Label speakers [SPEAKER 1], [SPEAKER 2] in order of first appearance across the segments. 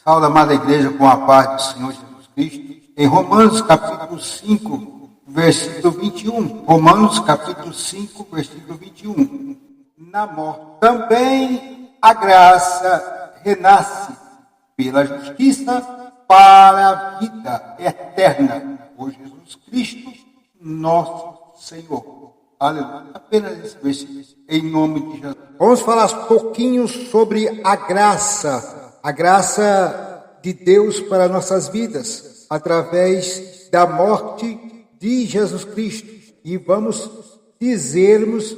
[SPEAKER 1] Saúde, amada igreja, com a paz do Senhor Jesus Cristo. Em Romanos capítulo 5, versículo 21. Romanos capítulo 5, versículo 21. Na morte também a graça renasce pela justiça para a vida eterna por Jesus Cristo, nosso Senhor. Aleluia. Apenas esse versículo, em nome de Jesus. Vamos falar um pouquinho sobre a graça de Deus para nossas vidas, através da morte de Jesus Cristo. E vamos dizermos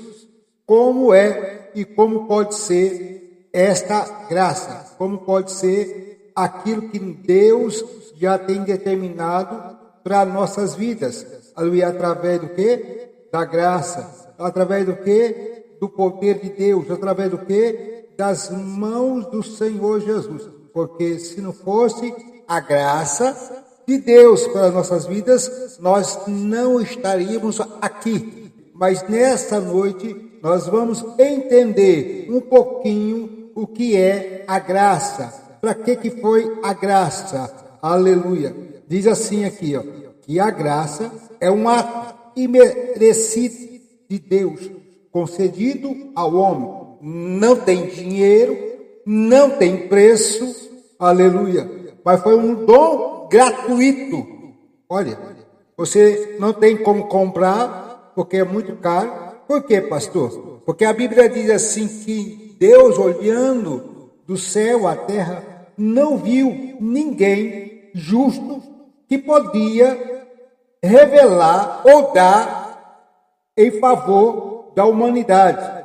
[SPEAKER 1] como é e como pode ser esta graça, como pode ser aquilo que Deus já tem determinado para nossas vidas. Aleluia. Através do quê? Da graça. Através do quê? Do poder de Deus. Através do quê? Das mãos do Senhor Jesus. Porque se não fosse a graça de Deus para nossas vidas, nós não estaríamos aqui. Mas nesta noite nós vamos entender um pouquinho o que é a graça. Para que foi a graça? Aleluia. Diz assim aqui, que a graça é um ato imerecido de Deus, concedido ao homem. Não tem dinheiro, não tem preço, aleluia. Mas foi um dom gratuito. Olha, você não tem como comprar, porque é muito caro. Por quê, pastor? Porque a Bíblia diz assim que Deus, olhando do céu à terra, não viu ninguém justo que podia revelar ou dar em favor da humanidade.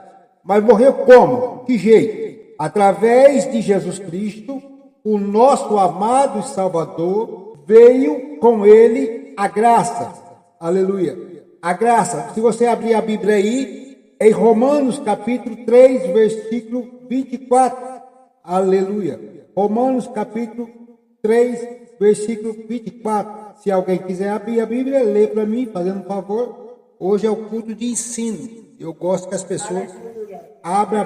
[SPEAKER 1] Mas morreu como? Que jeito? Através de Jesus Cristo, o nosso amado Salvador, veio com ele a graça. Aleluia. A graça. Se você abrir a Bíblia aí, em Romanos capítulo 3, versículo 24. Aleluia. Romanos capítulo 3, versículo 24. Se alguém quiser abrir a Bíblia, lê para mim, fazendo um favor. Hoje é o culto de ensino. Eu gosto que as pessoas abram.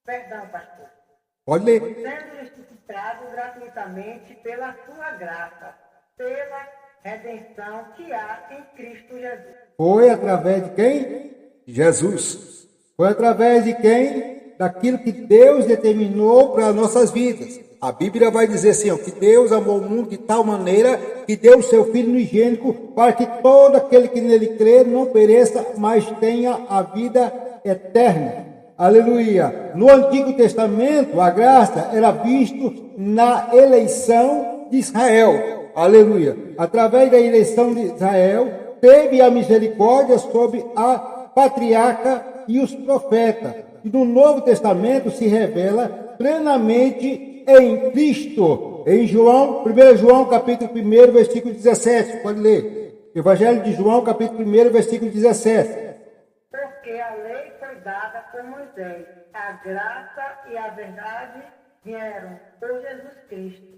[SPEAKER 2] Perdão, pastor.
[SPEAKER 1] Pode ler.
[SPEAKER 2] Sendo justificado gratuitamente pela sua graça, pela redenção que há em Cristo Jesus.
[SPEAKER 1] Foi através de quem? Jesus. Foi através de quem? Daquilo que Deus determinou para nossas vidas. A Bíblia vai dizer assim, que Deus amou o mundo de tal maneira que deu o seu Filho unigênito para que todo aquele que nele crê não pereça, mas tenha a vida eterna. Aleluia. No Antigo Testamento, a graça era visto na eleição de Israel. Aleluia. Através da eleição de Israel, teve a misericórdia sobre a patriarca e os profetas. E no Novo Testamento se revela plenamente em Cristo. Em João, 1 João capítulo 1, versículo 17. Pode ler. Evangelho de João, capítulo 1, versículo 17.
[SPEAKER 2] Porque a lei foi dada por Moisés, a graça e a verdade vieram por Jesus Cristo.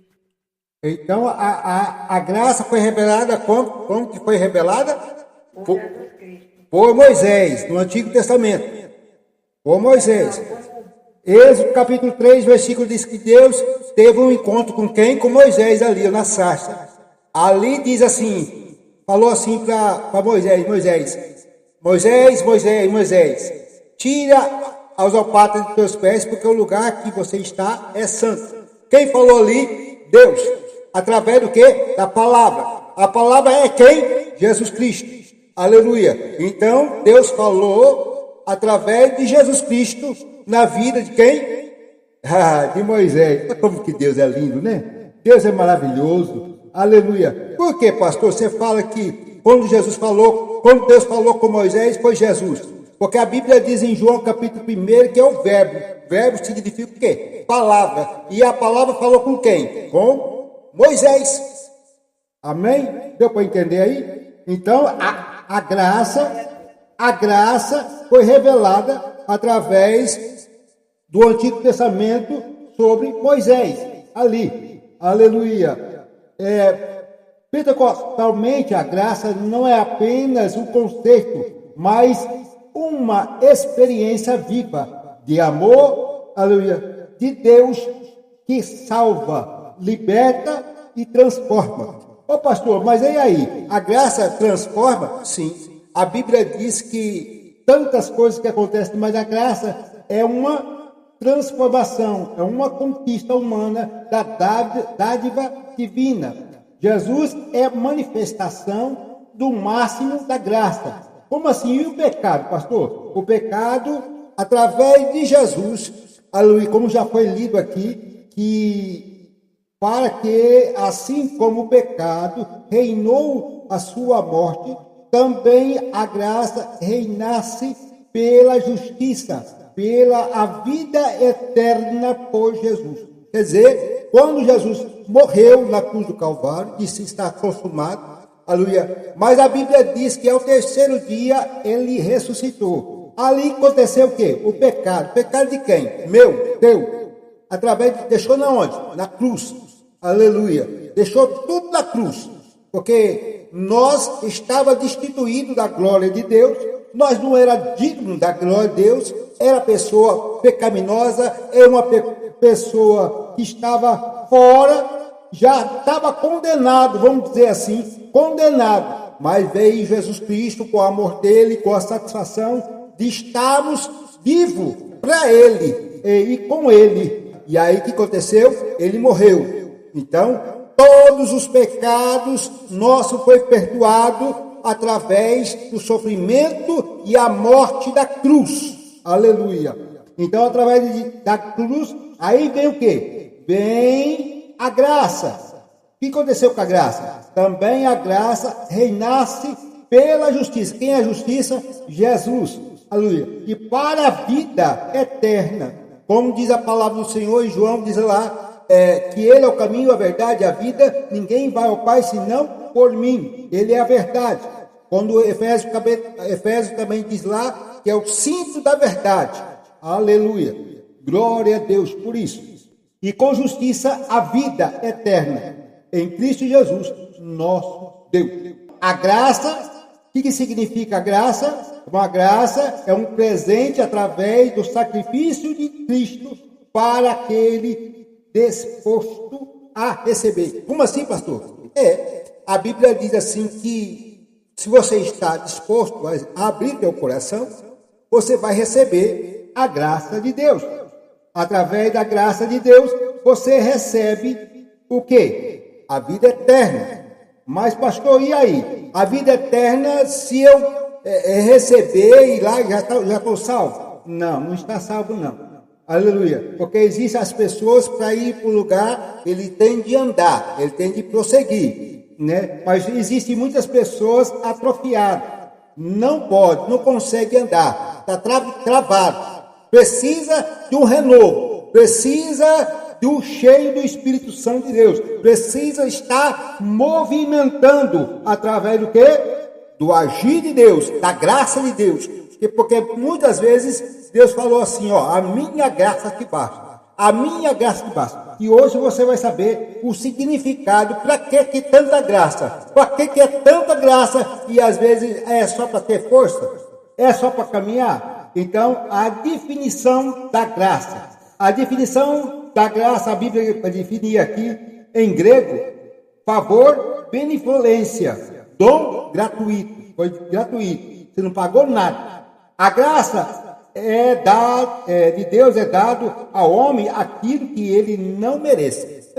[SPEAKER 1] Então, a graça foi revelada como que foi revelada?
[SPEAKER 2] Por Jesus Cristo.
[SPEAKER 1] Por Moisés, no Antigo Testamento. Por Moisés. Êxodo capítulo 3, versículo diz que Deus teve um encontro com quem? Com Moisés ali, na sarça. Ali diz assim, falou assim para Moisés, tira os alpargatas dos teus pés, porque o lugar que você está é santo. Quem falou ali? Deus. Através do quê? Da palavra. A palavra é quem? Jesus Cristo. Aleluia. Então, Deus falou através de Jesus Cristo na vida de quem? De Moisés. Como que Deus é lindo, né? Deus é maravilhoso. Aleluia. Por que, pastor? Você fala que quando Deus falou com Moisés, foi Jesus. Porque a Bíblia diz em João capítulo 1 que é o verbo. Verbo significa o quê? Palavra. E a palavra falou com quem? Com Moisés. Amém? Deu para entender aí? Então, a graça foi revelada através do Antigo Testamento sobre Moisés. Ali. Aleluia. Pentecostalmente, a graça não é apenas um conceito, mas uma experiência viva de amor, aleluia,
[SPEAKER 3] de Deus que salva, liberta e transforma. Ô pastor, mas e aí? A graça transforma? Sim. A Bíblia diz que tantas coisas que acontecem, mas a graça é uma transformação, é uma conquista humana da dádiva divina. Jesus é manifestação do máximo da graça. Como assim? E o pecado, pastor? O pecado, através de Jesus, como já foi lido aqui, que para que, assim como o pecado reinou a sua morte, também a graça reinasse pela justiça, pela a vida eterna por Jesus. Quer dizer, quando Jesus morreu na cruz do Calvário, disse está consumado, aleluia. Mas a Bíblia diz que ao terceiro dia ele ressuscitou. Ali aconteceu o quê? O pecado. Pecado de quem? Meu, teu. Deixou na onde? Na cruz. Aleluia. Deixou tudo na cruz. Porque nós estava destituído da glória de Deus. Nós não era digno da glória de Deus. Era pessoa pecaminosa. Era uma pessoa que estava fora. Já estava condenado, vamos dizer assim, condenado. Mas veio Jesus Cristo com o amor dele, com a satisfação de estarmos vivos para ele e com ele. E aí o que aconteceu? Ele morreu. Então, todos os pecados nossos foi perdoado através do sofrimento e a morte da cruz. Aleluia. Então, através da cruz, aí vem o quê? Vem a graça. O que aconteceu com a graça? Também a graça reinasse pela justiça. Quem é a justiça? Jesus. Aleluia. E para a vida eterna. Como diz a palavra do Senhor, e João diz lá, que Ele é o caminho, a verdade e a vida. Ninguém vai ao Pai senão por mim. Ele é a verdade. Quando Efésios também diz lá que é o cinto da verdade. Aleluia. Glória a Deus por isso. E com justiça a vida eterna em Cristo Jesus, nosso Deus. A graça, o que significa a graça? Uma graça é um presente através do sacrifício de Cristo para aquele disposto a receber. Como assim, pastor? A Bíblia diz assim que se você está disposto a abrir teu coração, você vai receber a graça de Deus. Através da graça de Deus, você recebe o quê? A vida eterna. Mas, pastor, e aí? A vida eterna, se eu receber e lá já estou salvo? Não, não está salvo, não. Aleluia. Porque existem as pessoas, para ir para o lugar, ele tem de andar, ele tem de prosseguir, né? Mas existem muitas pessoas atrofiadas. Não pode, não consegue andar. Está travado. Precisa de um renovo. Precisa do cheio do Espírito Santo de Deus. Precisa estar movimentando através do quê? Do agir de Deus, da graça de Deus. Porque muitas vezes Deus falou assim, a minha graça te basta. A minha graça te basta. E hoje você vai saber o significado, para que tanta graça? Para que é tanta graça? E às vezes é só para ter força? É só para caminhar? Então, a definição da graça. A definição da graça, a Bíblia definia aqui em grego, favor, benevolência, dom gratuito. Foi gratuito. Você não pagou nada. A graça de Deus é dado ao homem aquilo que ele não merece.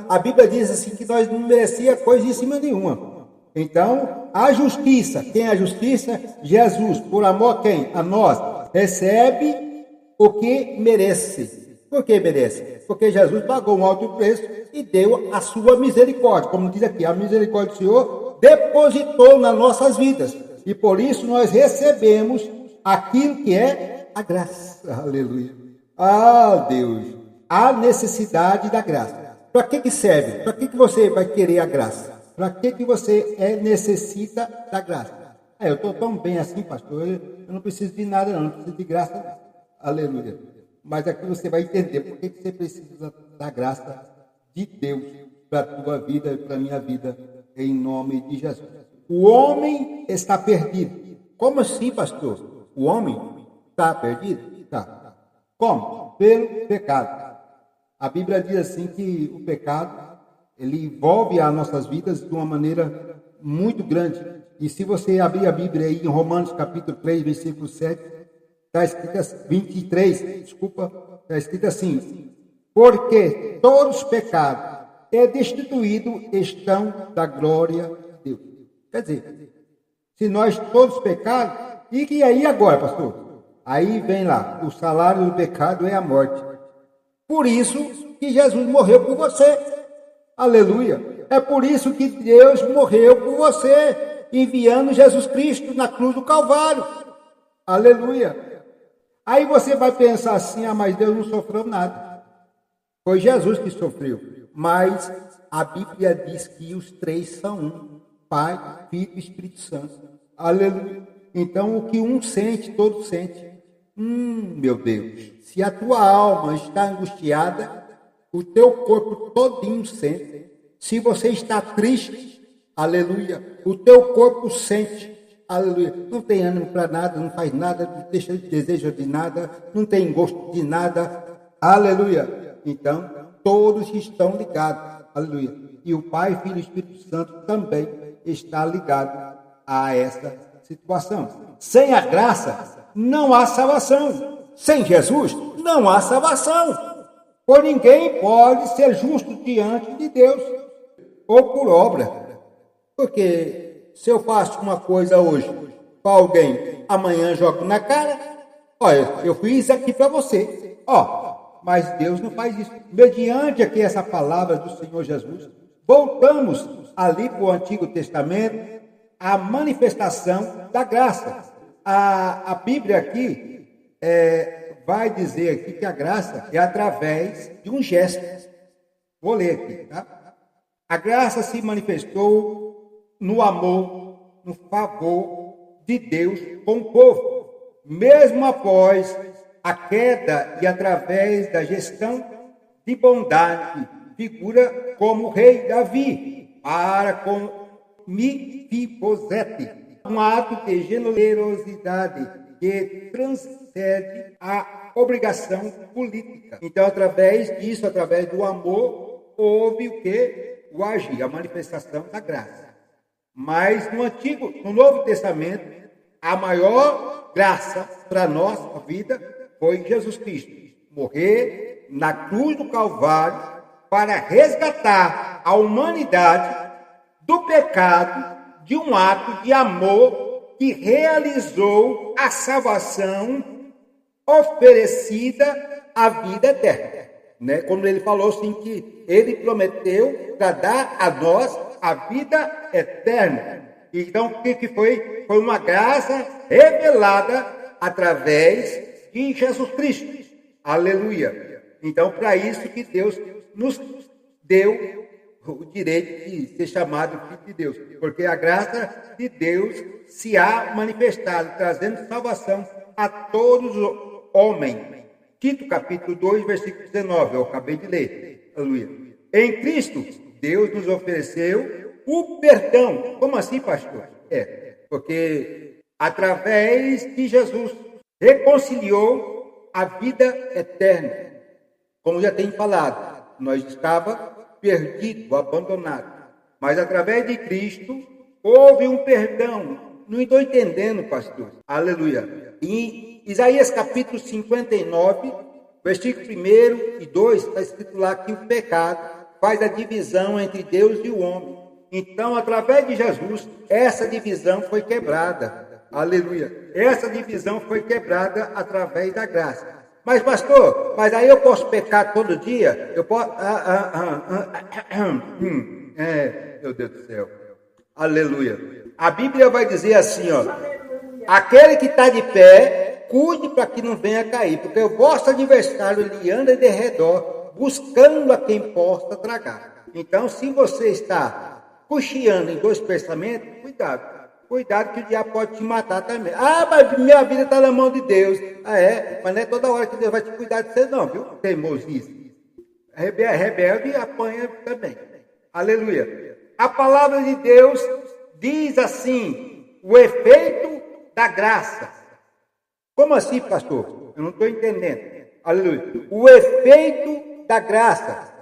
[SPEAKER 3] A Bíblia diz assim que nós não merecíamos coisíssima nenhuma. Então, a justiça, quem é a justiça? Jesus, por amor a quem? A nós, recebe o que merece. Por que merece? Porque Jesus pagou um alto preço e deu a sua misericórdia. Como diz aqui, a misericórdia do Senhor depositou nas nossas vidas. E por isso nós recebemos aquilo que é a graça. Aleluia. Ah, Deus. A necessidade da graça. Para que serve? Para que você vai querer a graça? Para que você necessita da graça? Eu estou tão bem assim, pastor. Eu não preciso de nada, não preciso de graça. Aleluia. Mas aqui você vai entender por que você precisa da graça de Deus para a tua vida e para a minha vida, em nome de Jesus. O homem está perdido. Como assim, pastor? O homem está perdido? Tá. Como? Pelo pecado. A Bíblia diz assim que o pecado, ele envolve as nossas vidas de uma maneira muito grande. E se você abrir a Bíblia aí em Romanos capítulo 3, versículo 7, está escrito assim, 23, está escrito assim: porque todos os pecados destituídos estão da glória de Deus. Quer dizer, se nós todos pecados, e aí agora, pastor? Aí vem lá, o salário do pecado é a morte. Por isso que Jesus morreu por você. Aleluia. É por isso que Deus morreu por você, enviando Jesus Cristo na cruz do Calvário. Aleluia. Aí você vai pensar assim, mas Deus não sofreu nada. Foi Jesus que sofreu. Mas a Bíblia diz que os três são um: Pai, Filho e Espírito Santo. Aleluia. Então o que um sente, todos sentem. Meu Deus, se a tua alma está angustiada, o teu corpo todinho sente. Se você está triste, aleluia, o teu corpo sente, aleluia. Não tem ânimo para nada, não faz nada, não deixa de desejo de nada, não tem gosto de nada, aleluia. Então, todos estão ligados, aleluia. E o Pai, Filho e Espírito Santo também está ligado a essa situação. Sem a graça, não há salvação. Sem Jesus, não há salvação. Por ninguém pode ser justo diante de Deus, ou por obra. Porque se eu faço uma coisa hoje para alguém, amanhã jogo na cara, olha, eu fiz aqui para você. Mas Deus não faz isso. Mediante aqui essa palavra do Senhor Jesus, voltamos ali para o Antigo Testamento, a manifestação da graça. A Bíblia aqui vai dizer aqui que a graça é através de um gesto. Vou ler aqui, tá? A graça se manifestou no amor, no favor de Deus com o povo, mesmo após a queda e através da gestão de bondade, figura como o rei Davi, para com Mefibosete, um ato de generosidade que transcende a obrigação política. Então, através disso, através do amor, houve o que? O agir, a manifestação da graça. Mas no Novo Testamento, a maior graça para a nossa vida foi Jesus Cristo morrer na cruz do Calvário para resgatar a humanidade do pecado, de um ato de amor que realizou a salvação oferecida à vida eterna. Né? Como ele falou assim, que ele prometeu para dar a nós a vida eterna. Então, o que foi? Foi uma graça revelada através de Jesus Cristo. Aleluia. Então, para isso que Deus nos deu o direito de ser chamado filho de Deus, porque a graça de Deus se há manifestado, trazendo salvação a todos os homens. Tito capítulo 2, versículo 19, eu acabei de ler. Aleluia. Em Cristo, Deus nos ofereceu o perdão. Como assim, pastor? Porque através de Jesus reconciliou a vida eterna. Como já tenho falado, nós estávamos perdido, abandonado. Mas através de Cristo houve um perdão. Não estou entendendo, pastor. Aleluia. Em Isaías capítulo 59, versículo 1 e 2, está escrito lá que o pecado faz a divisão entre Deus e o homem. Então, através de Jesus, essa divisão foi quebrada. Aleluia. Essa divisão foi quebrada através da graça. Mas, pastor, mas aí eu posso pecar todo dia? Eu posso... meu Deus do céu. Aleluia. A Bíblia vai dizer assim, ó. Aquele que está de pé, cuide para que não venha cair, porque o vosso adversário ele anda de redor, buscando a quem possa tragar. Então, se você está cocheando em dois pensamentos, cuidado. Cuidado que o diabo pode te matar também. Mas minha vida está na mão de Deus. Mas não é toda hora que Deus vai te cuidar de você não, viu? Teimosice. Rebelde apanha também. Aleluia. A palavra de Deus diz assim, o efeito da graça. Como assim, pastor? Eu não estou entendendo. Aleluia. O efeito da graça.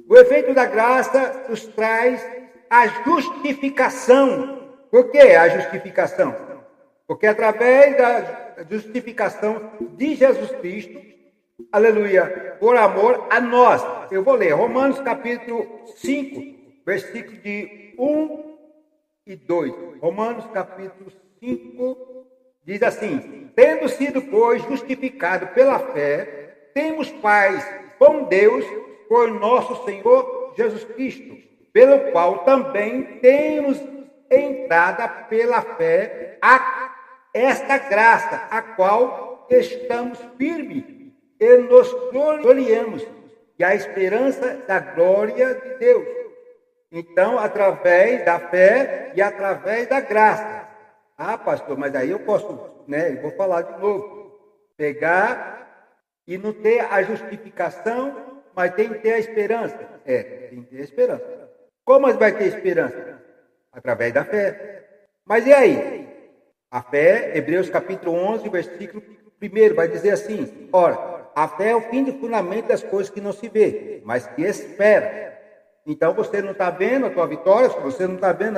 [SPEAKER 3] O efeito da graça nos traz a justificação. Por que a justificação? Porque através da justificação de Jesus Cristo, aleluia, por amor a nós. Eu vou ler Romanos capítulo 5, versículo de 1 e 2. Romanos capítulo 5 diz assim: tendo sido, pois, justificado pela fé, temos paz com Deus por nosso Senhor Jesus Cristo, pelo qual também temos entrada pela fé a esta graça, a qual estamos firmes e nos gloriamos, e a esperança da glória de Deus. Então, através da fé e através da graça. Ah, pastor, mas aí eu posso, eu vou falar de novo. Pegar e não ter a justificação, mas tem que ter a esperança. Tem que ter a esperança. Como vai ter esperança? Através da fé. Mas e aí? A fé, Hebreus capítulo 11, versículo 1, vai dizer assim: ora, a fé é o fim de fundamento das coisas que não se vê, mas que espera. Então você não está vendo a tua vitória, você não está vendo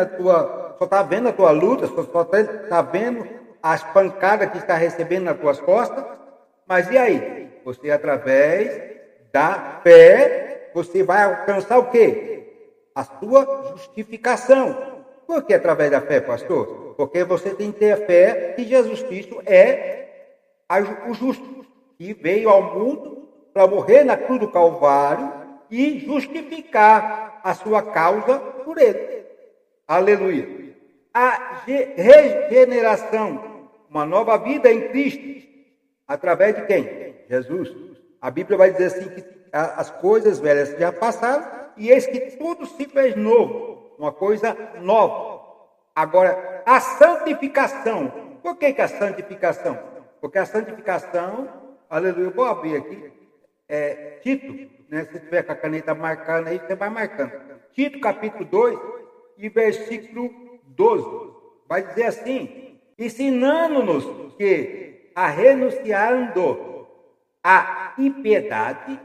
[SPEAKER 3] só está vendo a tua luta, só está vendo as pancadas que está recebendo nas tuas costas. Mas e aí? Você, através da fé, você vai alcançar o quê? A sua justificação. Por que através da fé, pastor? Porque você tem que ter a fé que Jesus Cristo é o justo, que veio ao mundo para morrer na cruz do Calvário e justificar a sua causa por ele. Aleluia. A regeneração, uma nova vida em Cristo, através de quem? Jesus. A Bíblia vai dizer assim que as coisas velhas já passaram e eis que tudo se fez novo, uma coisa nova. Agora, a santificação. Por que a santificação? Porque a santificação, aleluia, eu vou abrir aqui, Tito, se tiver com a caneta marcando aí, você vai marcando. Tito capítulo 2 e versículo 12, vai dizer assim: ensinando-nos que, renunciando à impiedade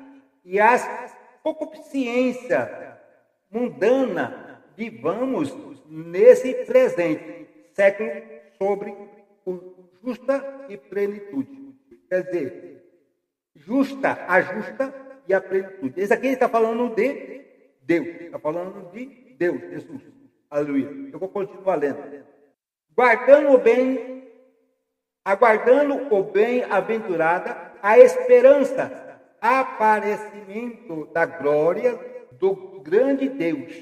[SPEAKER 3] e às concupiscência mundana, vivamos nesse presente século sobre justa e plenitude. Quer dizer, a justa e a plenitude. Esse aqui ele está falando de Deus. Está falando de Deus, Jesus. Aleluia. Eu vou continuar lendo. Aguardando o bem-aventurada, a esperança, aparecimento da glória do grande Deus,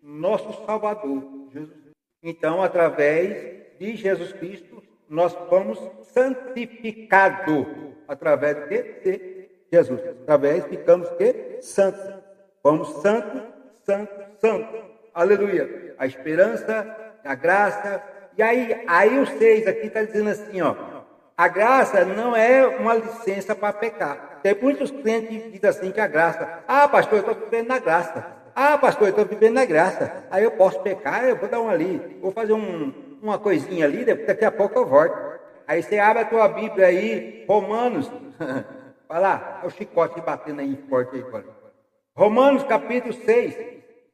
[SPEAKER 3] nosso Salvador, Jesus. Então, através de Jesus Cristo, nós fomos santificados. Através de Jesus. Através ficamos santos. Fomos santos. Aleluia. A esperança, a graça. E aí o 6 aqui está dizendo assim, a graça não é uma licença para pecar. Tem muitos crentes que dizem assim que a graça, pastor, eu estou vivendo na graça. Pastor, eu estou vivendo na graça. Aí eu posso pecar, eu vou dar uma ali, vou fazer uma coisinha ali, daqui a pouco eu volto. Aí você abre a tua Bíblia aí, Romanos, vai lá, é o chicote batendo aí forte aí, agora. Romanos capítulo 6,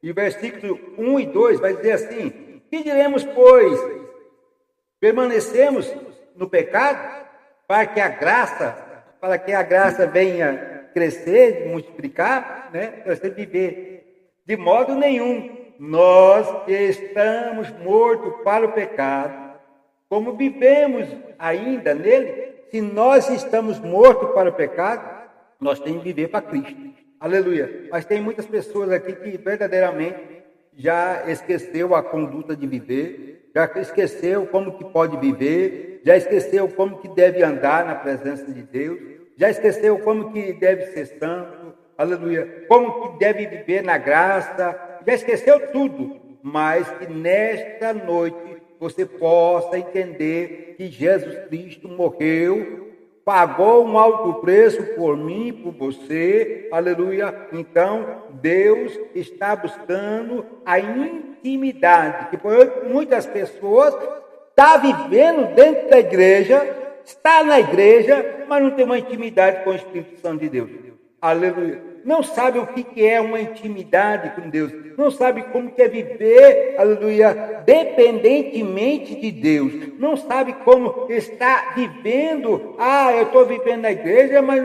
[SPEAKER 3] e versículo 1 e 2, vai dizer assim: que diremos, pois? Permanecemos no pecado para que a graça venha crescer, multiplicar, para você viver? De modo nenhum. Nós que estamos mortos para o pecado, como vivemos ainda nele, se nós estamos mortos para o pecado, nós temos que viver para Cristo. Aleluia. Mas tem muitas pessoas aqui que verdadeiramente já esqueceu a conduta de viver, já esqueceu como que pode viver, já esqueceu como que deve andar na presença de Deus, já esqueceu como que deve ser santo, aleluia, como que deve viver na graça, já esqueceu tudo, mas que nesta noite você possa entender que Jesus Cristo morreu, pagou um alto preço por mim e por você, aleluia. Então, Deus está buscando a intimidade, que muitas pessoas estão vivendo dentro da igreja, está na igreja, mas não tem uma intimidade com o Espírito Santo de Deus. Aleluia. não sabe o que é uma intimidade com Deus, não sabe como que é viver, aleluia, dependentemente de Deus, não sabe como está vivendo, eu estou vivendo na igreja, mas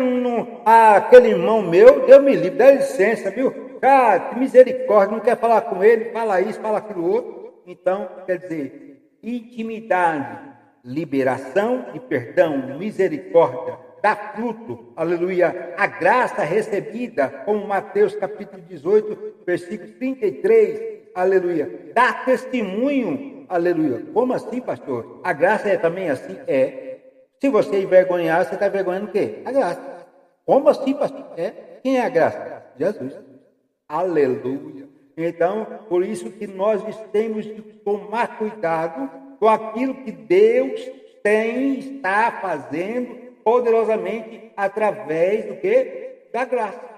[SPEAKER 3] aquele irmão meu, Deus me livre, dá licença, viu? Que misericórdia, não quer falar com ele, fala isso, fala aquilo outro. Então, quer dizer, intimidade, liberação de perdão, misericórdia, dá fruto, aleluia, a graça recebida, como Mateus capítulo 18, versículo 33, aleluia, dá testemunho, aleluia. Como assim, pastor? A graça é também assim? Se você envergonhar, você está envergonhando o quê? A graça. Como assim, pastor? Quem é a graça? Jesus. Aleluia. Então, por isso que nós temos de tomar cuidado com aquilo que Deus está fazendo poderosamente através do quê? Da graça.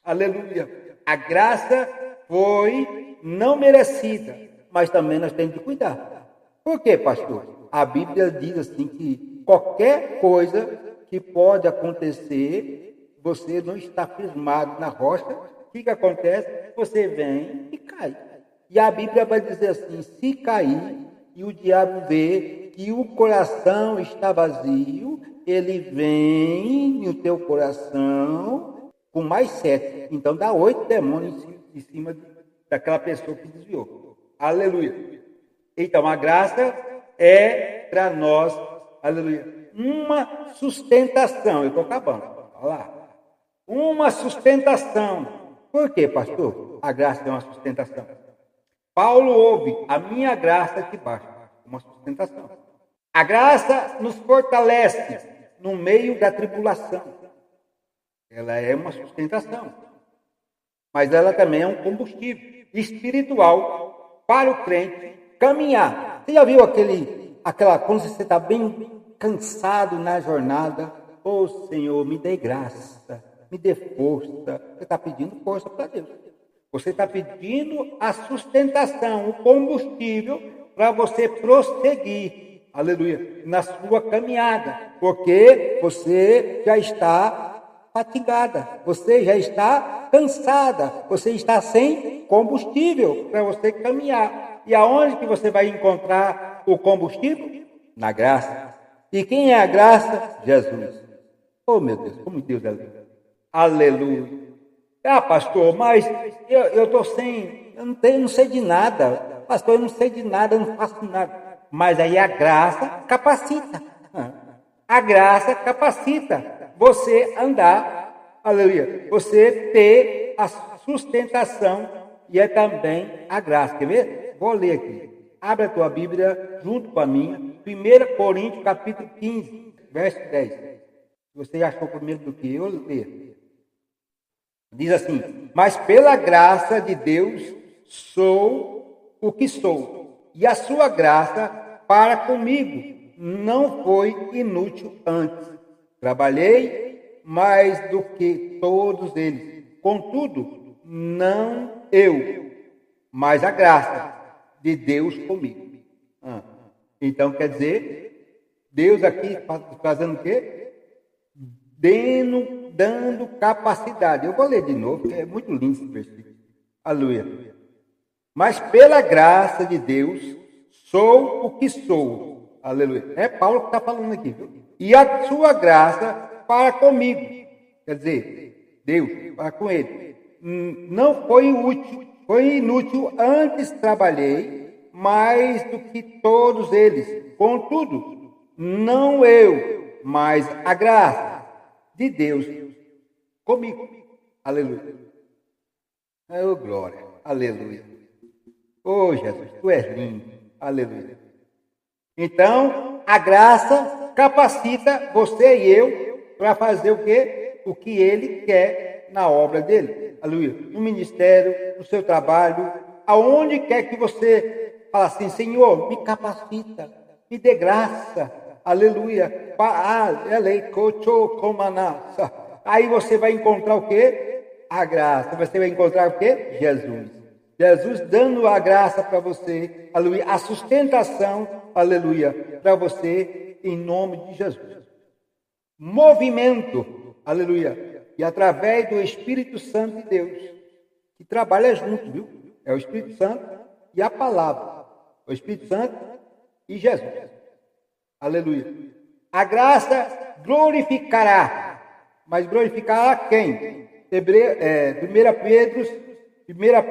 [SPEAKER 3] Aleluia. A graça foi não merecida, mas também nós temos de cuidar. Por quê, pastor? A Bíblia diz assim que qualquer coisa que pode acontecer, você não está firmado na rocha. O que acontece? Você vem e cai. E a Bíblia vai dizer assim, se cair e o diabo vê que o coração está vazio, ele vem no teu coração com mais 7. Então dá 8 demônios em cima daquela pessoa que desviou. Aleluia. Então a graça é para nós, aleluia, uma sustentação. Eu estou acabando. Olha lá. Uma sustentação. Por quê, pastor? A graça é uma sustentação. Paulo ouve, a minha graça te basta. Uma sustentação. A graça nos fortalece no meio da tribulação. Ela é uma sustentação. Mas ela também é um combustível espiritual para o crente caminhar. Você já viu quando você está bem cansado na jornada? Senhor, me dê graça. Me dê força. Você está pedindo força para Deus. Você está pedindo a sustentação, o combustível para você prosseguir, aleluia, na sua caminhada. Porque você já está fatigada, você já está cansada, você está sem combustível para você caminhar. E aonde que você vai encontrar o combustível? Na graça. E quem é a graça? Jesus. Oh, meu Deus, como Deus é lindo. Aleluia. Pastor, mas eu estou eu não sei de nada. Pastor, eu não sei de nada, eu não faço nada. Mas aí a graça capacita. A graça capacita você andar, aleluia. Você ter a sustentação e é também a graça. Quer ver? Vou ler aqui. Abre a tua Bíblia junto com a minha. 1 Coríntios capítulo 15, verso 10. Se você achou primeiro do que eu, leia. Diz assim, mas pela graça de Deus sou o que sou, e a sua graça para comigo não foi inútil antes. Trabalhei mais do que todos eles, contudo, não eu, mas a graça de Deus comigo. Então quer dizer, Deus aqui fazendo o quê? Dando capacidade. Eu vou ler de novo, porque é muito lindo esse versículo. Aleluia. Mas pela graça de Deus, sou o que sou. Aleluia. É Paulo que está falando aqui. Viu? E a sua graça para comigo. Quer dizer, Deus para com ele. Não foi útil, foi inútil. Antes trabalhei mais do que todos eles. Contudo, não eu, mas a graça de Deus comigo. Aleluia. Oh, glória. Aleluia. Oh, Jesus, tu és lindo. Aleluia. Então, a graça capacita você e eu para fazer o quê? O que ele quer na obra dele. Aleluia. No ministério, no seu trabalho, aonde quer que você fale assim, Senhor, me capacita, me dê graça. Aleluia. Aí você vai encontrar o quê? A graça. Você vai encontrar o quê? Jesus. Jesus dando a graça para você. Aleluia. A sustentação. Aleluia. Para você, em nome de Jesus. Movimento. Aleluia. E através do Espírito Santo de Deus, que trabalha junto, viu? É o Espírito Santo e a palavra. O Espírito Santo e Jesus. Aleluia. A graça glorificará. Mas glorificará quem? 1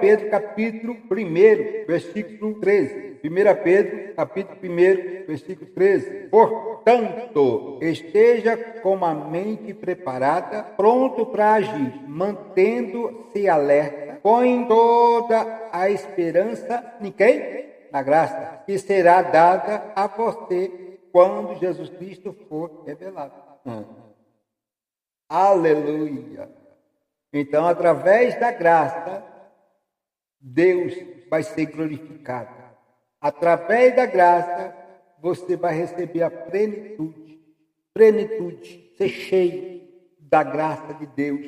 [SPEAKER 3] Pedro capítulo 1, versículo 13. 1 Pedro capítulo 1, versículo 13. Portanto, esteja com a mente preparada, pronto para agir, mantendo-se alerta, põe toda a esperança em quem? Na graça, que será dada a você quando Jesus Cristo for revelado. Aleluia! Então, através da graça, Deus vai ser glorificado. Através da graça, você vai receber a plenitude, ser cheio da graça de Deus,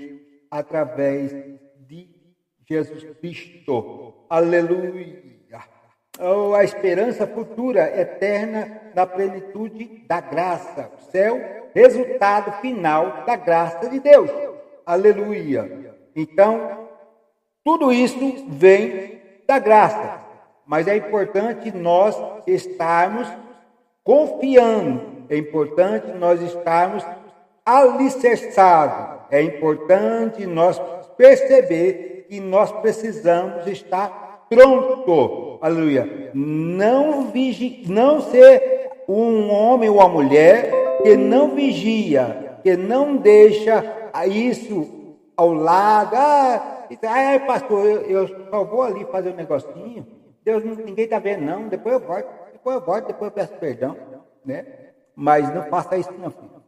[SPEAKER 3] através de Jesus Cristo. Aleluia! Oh, a esperança futura, eterna, na plenitude da graça. O céu, resultado final da graça de Deus. Aleluia! Então, tudo isso vem da graça. Mas é importante nós estarmos confiando. É importante nós estarmos alicerçados. É importante nós perceber que nós precisamos estar pronto. Aleluia. Não ser um homem ou uma mulher que não vigia, que não deixa isso ao lado. Pastor, eu só vou ali fazer um negocinho. Deus, ninguém está vendo, não. Depois eu volto, depois eu peço perdão. Né? Mas não faça isso, não, filho.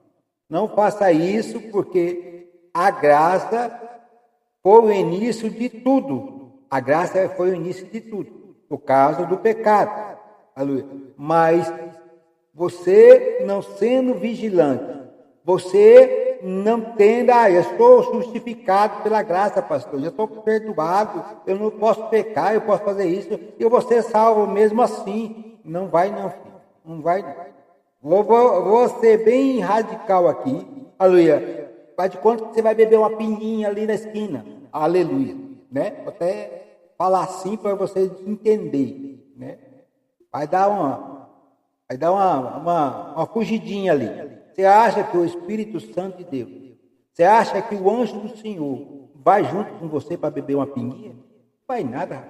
[SPEAKER 3] Não faça isso, porque a graça foi o início de tudo. A graça foi o início de tudo. No caso do pecado. Aleluia. Mas você não sendo vigilante, você não tendo, eu estou justificado pela graça, pastor, eu estou perdoado, eu não posso pecar, eu posso fazer isso, e eu vou ser salvo mesmo assim. Não vai não, filho. Não vai não. Vou ser bem radical aqui. Aleluia. Faz de conta que você vai beber uma pinguinha ali na esquina. Aleluia. Né? Vou até falar assim para vocês entenderem. Né? Vai dar uma fugidinha ali. Você acha que o Espírito Santo de Deus, você acha que o anjo do Senhor vai junto com você para beber uma pinguinha? Vai nada.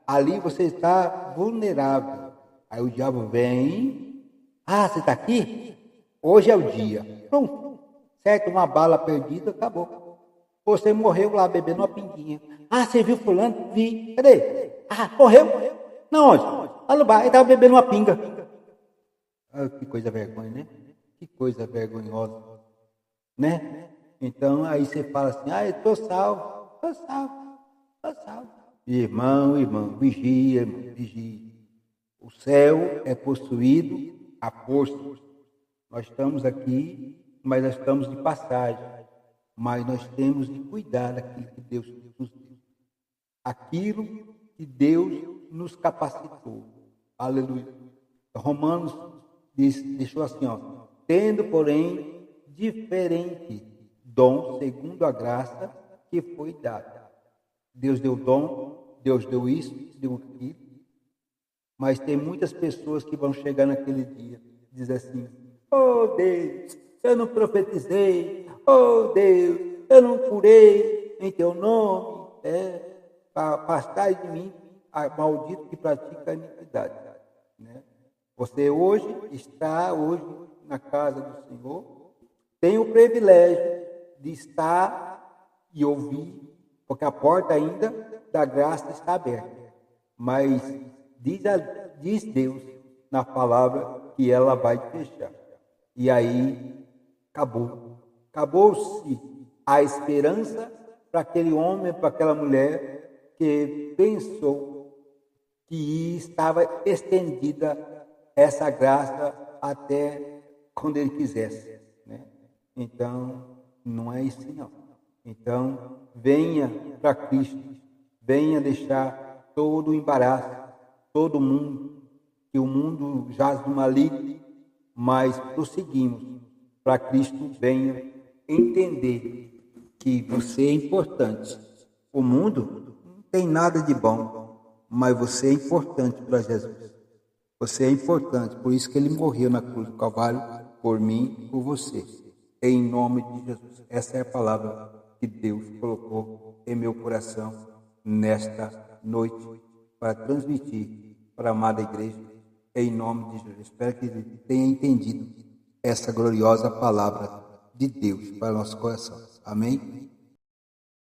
[SPEAKER 3] Ali você está vulnerável. Aí o diabo vem. Você está aqui? Hoje é o dia. Pronto. Certo? Uma bala perdida, acabou. Você morreu lá bebendo uma pinguinha. Você viu fulano? Vi. Cadê? Morreu? Não, onde? Lá no bar. Ele estava bebendo uma pinga. Que coisa vergonha, né? Que coisa vergonhosa. Né? Então, aí você fala assim, eu estou salvo. Estou salvo. Irmão, vigia, irmão, vigia. O céu é possuído a força. Nós estamos aqui, mas nós estamos de passagem. Mas nós temos de cuidar daquilo que Deus nos deu. Aquilo que Deus nos capacitou. Aleluia. Romanos deixou assim, tendo, porém, diferente dom, segundo a graça que foi dada. Deus deu dom, Deus deu isso, deu aquilo. Mas tem muitas pessoas que vão chegar naquele dia e dizer assim, Deus, eu não profetizei, Deus, eu não curei em teu nome, afastai de mim, maldito que pratica a iniquidade. Né? Você hoje está na casa do Senhor, tem o privilégio de estar e ouvir, porque a porta ainda da graça está aberta. Mas diz Deus na palavra que ela vai fechar. E aí acabou-se a esperança para aquele homem, para aquela mulher que pensou que estava estendida essa graça até quando ele quisesse. Né? Então, não é isso não. Então, venha para Cristo, venha deixar todo o embaraço, todo mundo, que o mundo jaz no maligno, mas prosseguimos para Cristo venha entender
[SPEAKER 4] que você é importante. O mundo não tem nada de bom, mas você é importante para Jesus. Você é importante, por isso que ele morreu na cruz do Calvário, por mim e por você. Em nome de Jesus. Essa é a palavra que Deus colocou em meu coração nesta noite para transmitir para a amada igreja, em nome de Jesus. Espero que ele tenha entendido essa gloriosa palavra de Deus para o nosso coração. Amém?